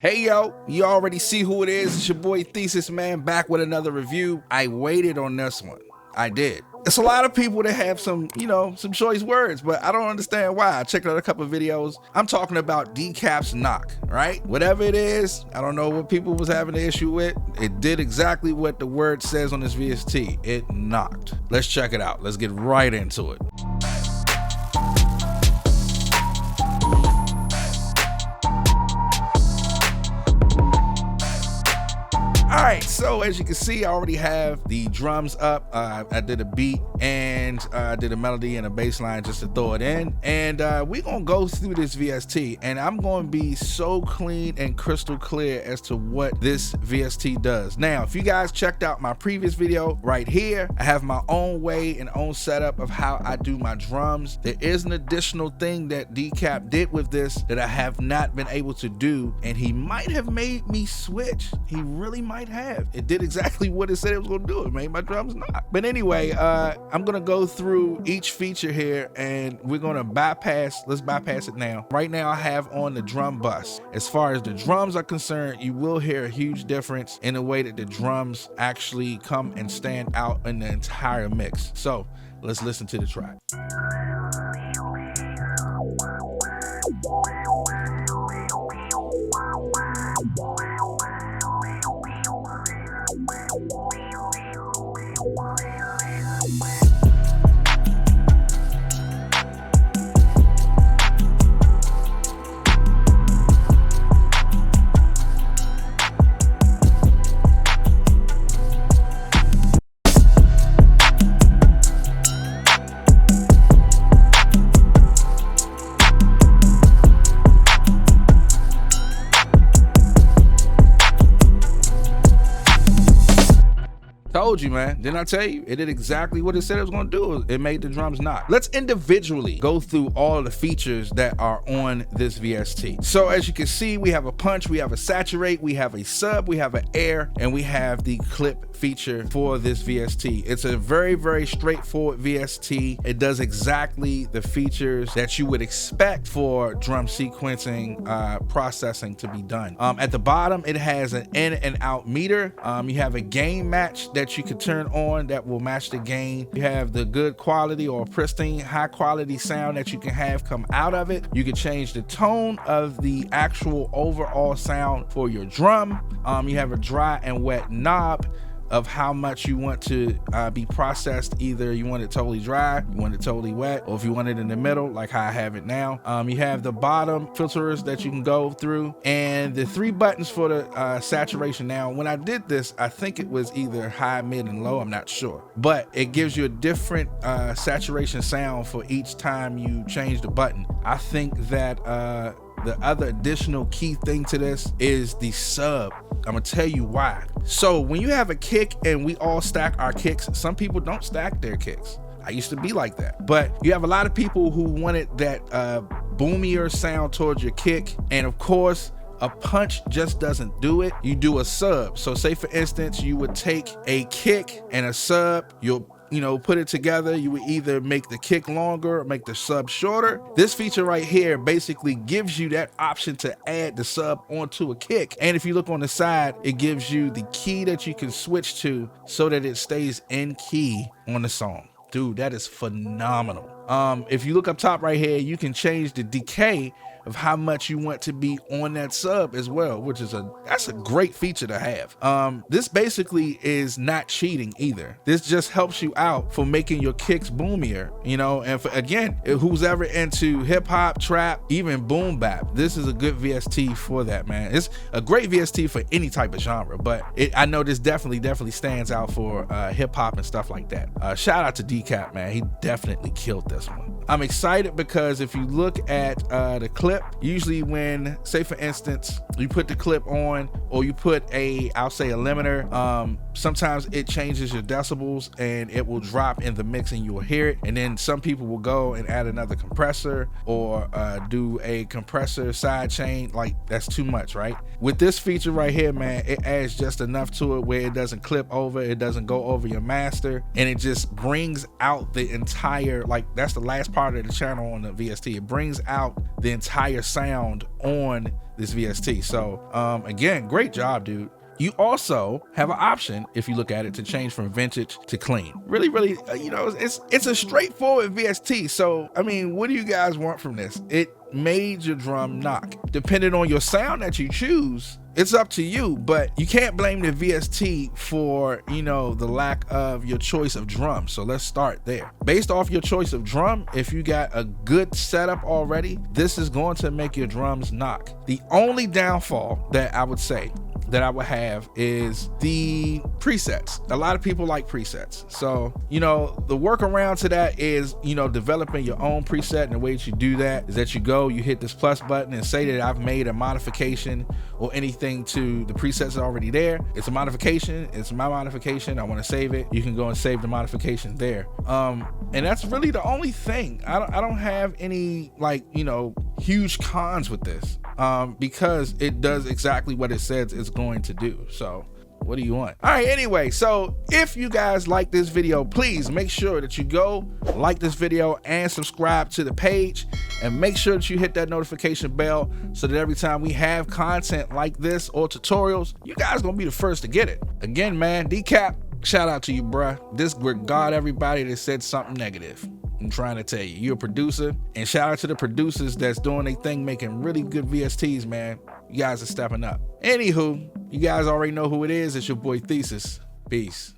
Hey yo, you already see who it is. It's your boy Thesis, man, back with another review. I waited on this one. I did. It's a lot of people that have some choice words, but I don't understand why. I checked out a couple of videos. I'm talking about Decap's Knock, right? Whatever it is, I don't know what people was having an issue with. It did exactly what the word says on this VST. It knocked. Let's check it out. Let's get right into it. All right, so as you can see, I already have the drums up. I did a beat and I did a melody and a bass line just to throw it in. And we're gonna go through this VST and I'm gonna be so clean and crystal clear as to what this VST does. Now, if you guys checked out my previous video right here, I have my own way and own setup of how I do my drums. There is an additional thing that Decap did with this that I have not been able to do, and he might have made me switch. He really might have. It did exactly what it said it was gonna do. It made my drums knock. But anyway, I'm gonna go through each feature here and we're gonna let's bypass it now. Right now I have on the drum bus. As far as the drums are concerned, you will hear a huge difference in the way that the drums actually come and stand out in the entire mix. So let's listen to the track. Told you, man. Didn't I tell you? It did exactly what it said it was gonna do. It made the drums knock. Let's individually go through all of the features that are on this VST. So as you can see, we have a punch, we have a saturate, we have a sub, we have an air, and we have the clip feature for this VST. It's a very, very straightforward VST. It does exactly the features that you would expect for drum sequencing processing to be done. At the bottom, it has an in and out meter. You have a gain match that you can turn on that will match the gain. You have the good quality or pristine high quality sound that you can have come out of it. You can change the tone of the actual overall sound for your drum. You have a dry and wet knob of how much you want to be processed. Either you want it totally dry, you want it totally wet, or if you want it in the middle, like how I have it now. You have the bottom filters that you can go through, and the 3 buttons for the saturation. Now, when I did this, I think it was either high, mid, and low, I'm not sure. But it gives you a different saturation sound for each time you change the button. I think that the other additional key thing to this is the sub. I'm gonna tell you why. So when you have a kick and we all stack our kicks, some people don't stack their kicks. I used to be like that. But you have a lot of people who wanted that boomier sound towards your kick. And of course, a punch just doesn't do it. You do a sub. So say for instance, you would take a kick and a sub, you'll put it together. You would either make the kick longer or make the sub shorter. This feature right here basically gives you that option to add the sub onto a kick. And if you look on the side, it gives you the key that you can switch to so that it stays in key on the song. Dude, that is phenomenal. If you look up top right here, you can change the decay of how much you want to be on that sub as well, which is that's a great feature to have. This basically is not cheating either. This just helps you out for making your kicks boomier, and again, who's ever into hip hop, trap, even boom bap, this is a good VST for that, man. It's a great VST for any type of genre, but I know this definitely stands out for hip hop and stuff like that. Shout out to Decap, man. He definitely killed this one. I'm excited because if you look at the clip, usually when, say for instance, you put the clip on or you put I'll say a limiter, sometimes it changes your decibels and it will drop in the mix and you will hear it. And then some people will go and add another compressor or do a compressor side chain. Like, that's too much, right? With this feature right here, man, it adds just enough to it where it doesn't clip over, it doesn't go over your master, and it just brings out the entire, like, that's the last part part of the channel on the VST. It brings out the entire sound on this VST. So again, great job, dude. You also have an option, if you look at it, to change from vintage to clean. Really, you know, it's a straightforward VST. So, I mean, what do you guys want from this? It made your drum knock. Depending on your sound that you choose, it's up to you, but you can't blame the VST for, you know, the lack of your choice of drum. So let's start there. Based off your choice of drum, if you got a good setup already, this is going to make your drums knock. The only downfall that I would say that I would have is the presets. A lot of people like presets. So, you know, the workaround to that is, you know, developing your own preset. And the way that you do that is that you hit this plus button and say that I've made a modification or anything to the presets already there. It's a modification, it's my modification, I wanna save it. You can go and save the modification there. And that's really the only thing. I don't have any, like, you know, huge cons with this, because it does exactly what it says it's going to do. So what do you want? All right, anyway, so if you guys like this video, please make sure that you go like this video and subscribe to the page, and make sure that you hit that notification bell so that every time we have content like this or tutorials, you guys gonna be the first to get it. Again, man, Decap, shout out to you, bruh. This regard everybody that said something negative. I'm trying to tell you, you're a producer, and shout out to the producers that's doing their thing, making really good VSTs, man. You guys are stepping up. Anywho, you guys already know who it is. It's your boy Thesis. Peace.